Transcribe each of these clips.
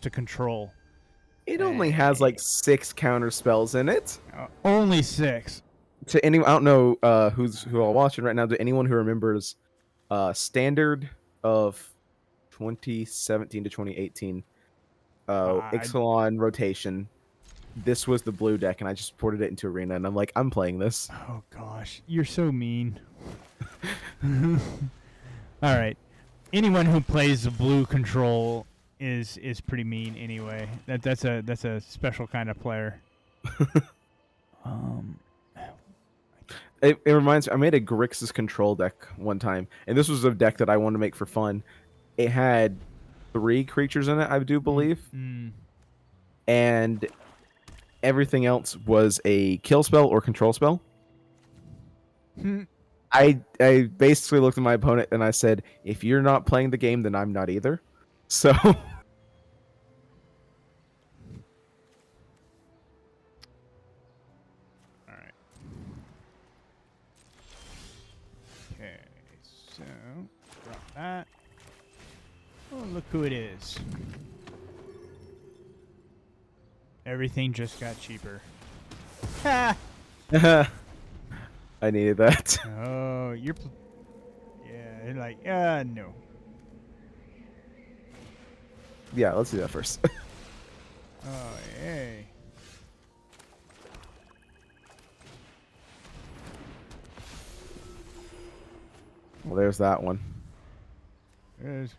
to control. It only has like 6 counter spells in it. Only 6. To anyone, I don't know who all watching right now. To anyone who remembers, standard of 2017 to 2018, Ixalan rotation. This was the blue deck, and I just ported it into Arena, and I'm like, I'm playing this. Oh gosh, you're so mean. All right, anyone who plays the blue control is pretty mean anyway. That's a special kind of player. It reminds me, I made a Grixis control deck one time, and this was a deck that I wanted to make for fun. It had 3 creatures in it, I do believe, and everything else was a kill spell or control spell. I basically looked at my opponent and I said, if you're not playing the game, then I'm not either. So so drop that. Oh, look who it is. Everything just got cheaper. Ha! I needed that. Oh, you're... Yeah, like, no. Yeah, let's do that first. Oh, yay. Well, there's that one. There's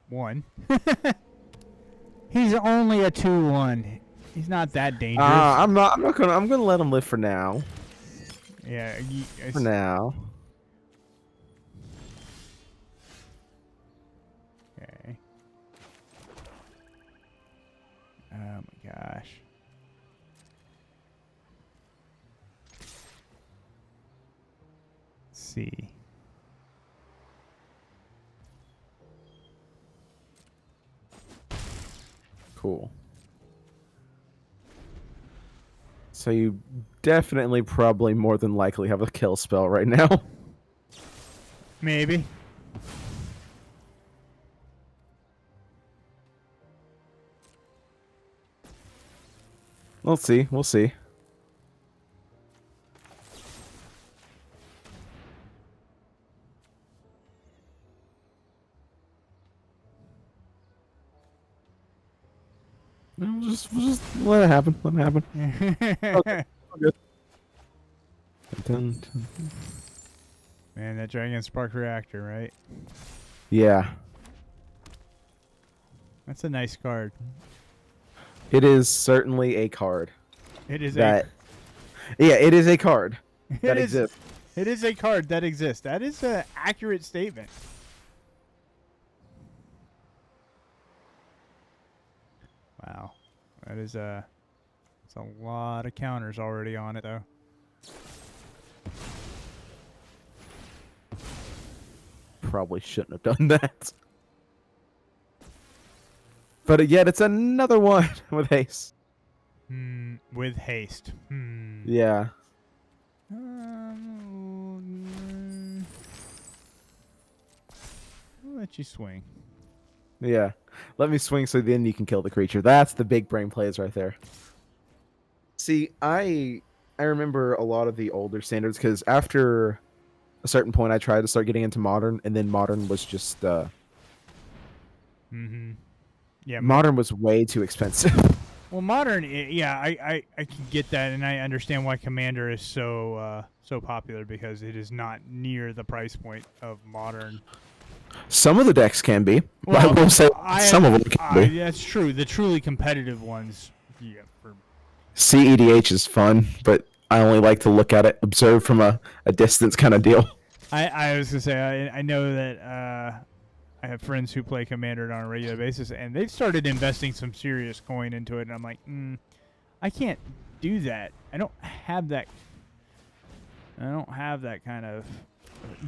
one. He's only a 2/1. He's not that dangerous. I'm gonna let him live for now. Yeah. For now. Okay. Oh my gosh. Let's see. Cool. So you definitely, probably, more than likely have a kill spell right now. Maybe. We'll see. We'll see. We'll just let it happen. Let it happen. Okay. Good. Man, that Dragon Spark Reactor, right? Yeah. That's a nice card. It is certainly a card. It is Yeah, it is a card that exists. It is a card that exists. That is an accurate statement. Wow. That is it's a lot of counters already on it, though. Probably shouldn't have done that. But yet, it's another one with haste. With haste. Yeah. I'll let you swing. Yeah. Let me swing so then you can kill the creature. That's the big brain plays right there. See, I remember a lot of the older standards because after a certain point I tried to start getting into modern, and then modern was just Yeah, modern was way too expensive. Well, modern, yeah, I can get that, and I understand why Commander is so popular because it is not near the price point of modern. Some of the decks can be. Well, I will say some of them can be. That's true. The truly competitive ones, yeah. CEDH is fun, but I only like to look at it, observe from a distance kind of deal. I was gonna say I know that I have friends who play Commander on a regular basis, and they've started investing some serious coin into it, and I'm like, I can't do that. I don't have that kind of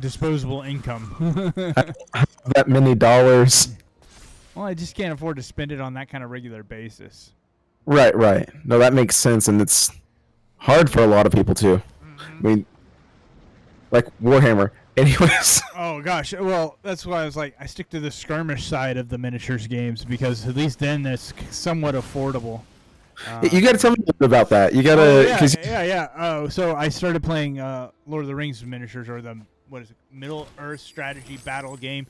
disposable income. That many dollars. Well, I just can't afford to spend it on that kind of regular basis. Right. No, that makes sense, and it's hard for a lot of people too. I mean, like Warhammer, Anyways, Oh gosh, well that's why I was like, I stick to the skirmish side of the miniatures games because at least then it's somewhat affordable. you got to tell me a little bit about that. You got Oh to, yeah, because yeah, yeah. Oh, so I started playing Lord of the Rings miniatures, or the what is it, Middle Earth strategy battle game.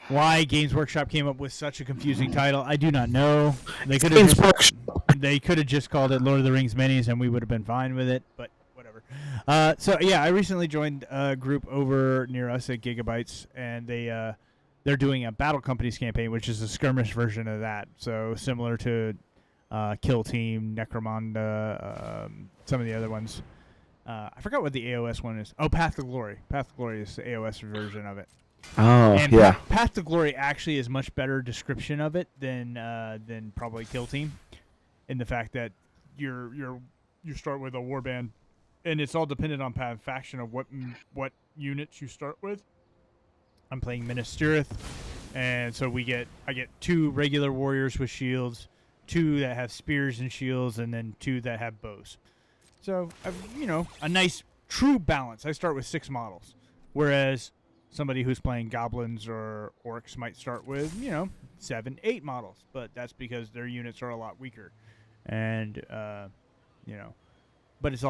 Why Games Workshop came up with such a confusing title, I do not know. They could have just called it Lord of the Rings Minis, and we would have been fine with it. But whatever. So yeah, I recently joined a group over near us at Gigabytes, and they're doing a Battle Companies campaign, which is a skirmish version of that. So similar to Kill Team, Necromunda, some of the other ones. I forgot what the AOS one is. Oh, Path to Glory. Path to Glory is the AOS version of it. oh And yeah, Path to Glory actually is much better description of it than probably Kill Team, in the fact that you start with a warband, and it's all dependent on faction of what units you start with. I'm playing Minas Tirith, and so I get 2 regular warriors with shields, 2 that have spears and shields, and then 2 that have bows. So a nice true balance. I start with 6 models, whereas somebody who's playing goblins or orcs might start with 7, 8 models. But that's because their units are a lot weaker, and but it's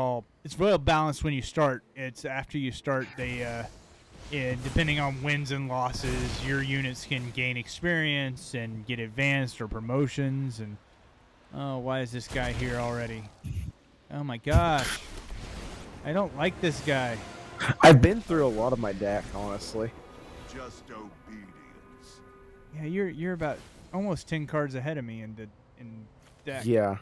well balanced when you start. It's after you start depending on wins and losses, your units can gain experience and get advanced or promotions. And oh, why is this guy here already? Oh my gosh, I don't like this guy. I've been through a lot of my deck, honestly. Just obedience. Yeah, you're about almost 10 cards ahead of me in deck. Yeah.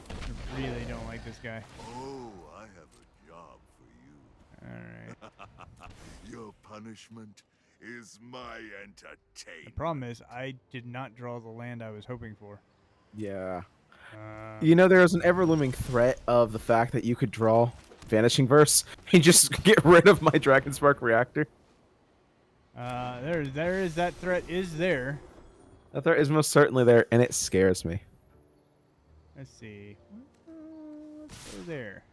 I really don't like this guy. Oh, I have a job for you. All right. Your punishment is my The entertainment. problem is I did not draw the land I was hoping for. Yeah. Uh, There was an ever-looming threat of the fact that you could draw Vanishing Verse and just get rid of my Dragonspark reactor. there is that threat is there. That threat is most certainly there, and it scares me. Let's see. Let's go there.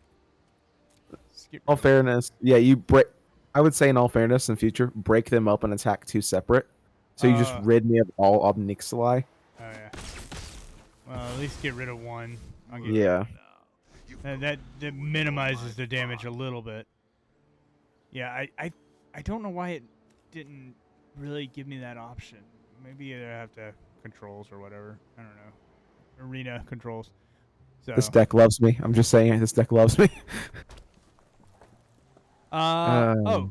Skip All fairness, yeah, I would say in all fairness, in future, break them up and attack 2 separate. So you just rid me of all Obnixili. Oh yeah. Well, at least get rid of one. I'll get Yeah. that minimizes the damage a little bit. Yeah, I don't know why it didn't really give me that option. Maybe I have to controls or whatever. I don't know. Arena controls. So This deck loves me. I'm just saying, this deck loves me. oh,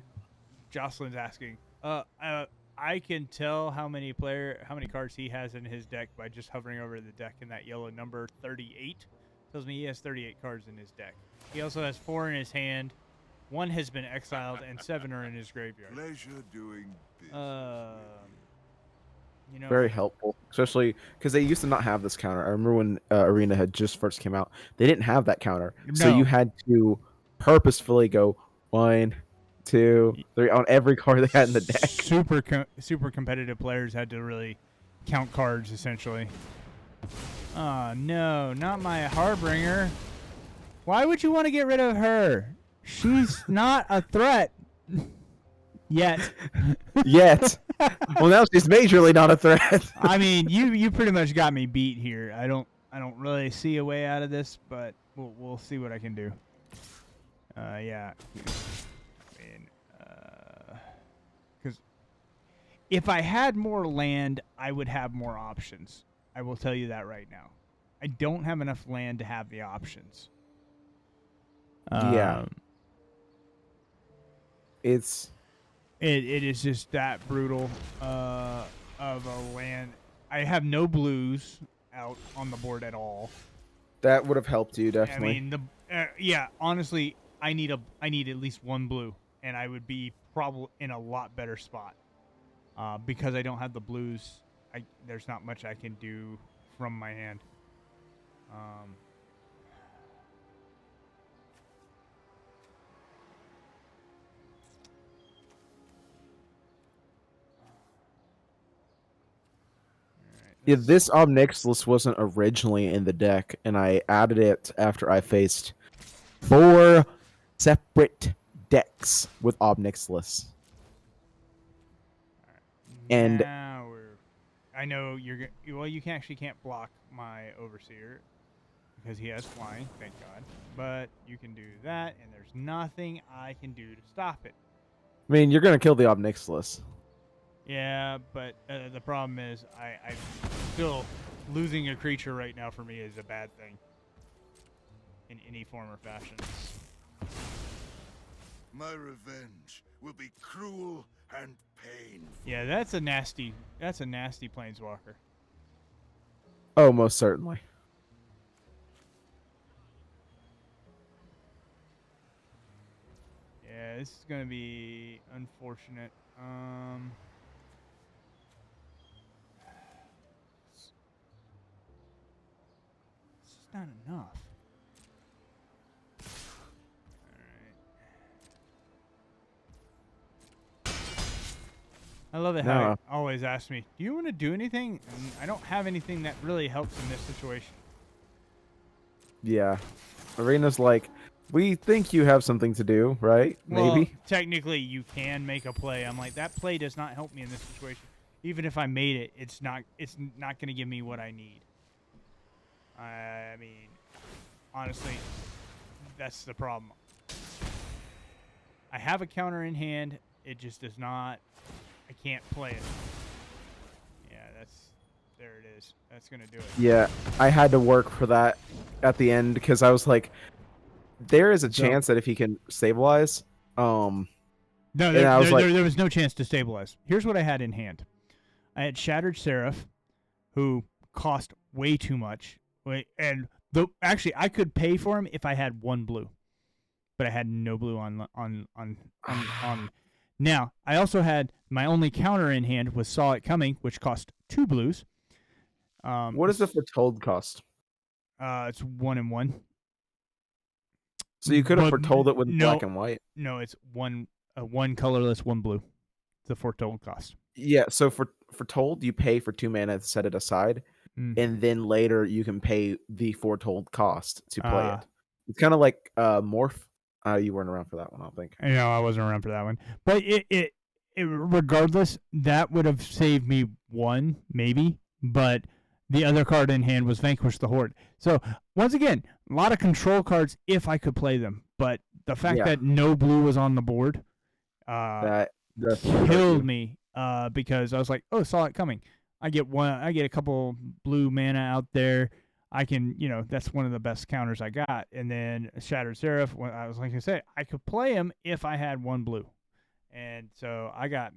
Jocelyn's asking. I can tell how many cards he has in his deck by just hovering over the deck, and that yellow number 38 tells me he has 38 cards in his deck. He also has 4 in his hand. 1 has been exiled, and 7 are in his graveyard. Pleasure doing business. Very helpful, especially because they used to not have this counter. I remember when Arena had just first came out, they didn't have that counter, so No. you had to purposefully go 1, 2, 3 on every card they had in the deck. Super competitive players had to really count cards essentially. Oh no, not my Harbinger. Why would you want to get rid of her? She's not a threat yet. Yet, well, now she's majorly not a threat. I mean, you pretty much got me beat here. I don't really see a way out of this, but we'll see what I can do. Yeah. I mean, because if I had more land, I would have more options. I will tell you that right now. I don't have enough land to have the options. Yeah. It is just that brutal of a land. I have no blues out on the board at all. that would have helped you definitely. I mean, yeah. Honestly, I need at least 1 blue, and I would be probably in a lot better spot. Because I don't have the blues, there's not much I can do from my hand. Yeah, this Obnixilus wasn't originally in the deck, and I added it after I faced 4 separate decks with Obnixilis. And Now I know well, you can't block my Overseer because he has flying, thank God. But you can do that, and there's nothing I can do to stop it. I mean, you're gonna kill the Obnixilis. Yeah, but the problem is I still losing a creature right now for me is a bad thing in any form or fashion. My revenge will be cruel and painful. Yeah, that's a nasty planeswalker. Oh, most certainly. Yeah, this is gonna be unfortunate. It's just not enough. I love it how No. he always asks me, do you want to do anything? And I don't have anything that really helps in this situation. Yeah. Arena's like, we think you have something to do, right? Well, Maybe. technically, you can make a play. I'm like, that play does not help me in this situation. Even if I made it, it's not going to give me what I need. I mean, honestly, that's the problem. I have a counter in hand. It just does not. I can't play it. Yeah, there it is. That's gonna do it. Yeah, I had to work for that at the end because I was like, there is a chance that if he can stabilize, No, and I was like, there was no chance to stabilize. Here's what I had in hand. I had Shattered Seraph, who cost way too much. And actually, I could pay for him if I had one blue, but I had no blue on. Now, I also had my only counter in hand was Saw It Coming, which cost 2 blues. what does the Foretold cost? It's 1 and 1. So you could have But foretold it with no, black and white. No, it's one colorless, 1 blue. The Foretold cost. Yeah, so for Foretold, you pay for 2 mana to set it aside, and then later you can pay the Foretold cost to play it. It's kind of like Morph. You weren't around for that one, I don't think. No, I wasn't around for that one. But it regardless, that would have saved me 1, maybe. But the other card in hand was Vanquish the Horde. So, once again, a lot of control cards if I could play them. But the fact that no blue was on the board That killed me because I was like, oh, Saw It Coming. I get a couple blue mana out there. I can, that's one of the best counters I got. And then Shattered Seraph, I was like I said, I could play him if I had 1 blue. And so I got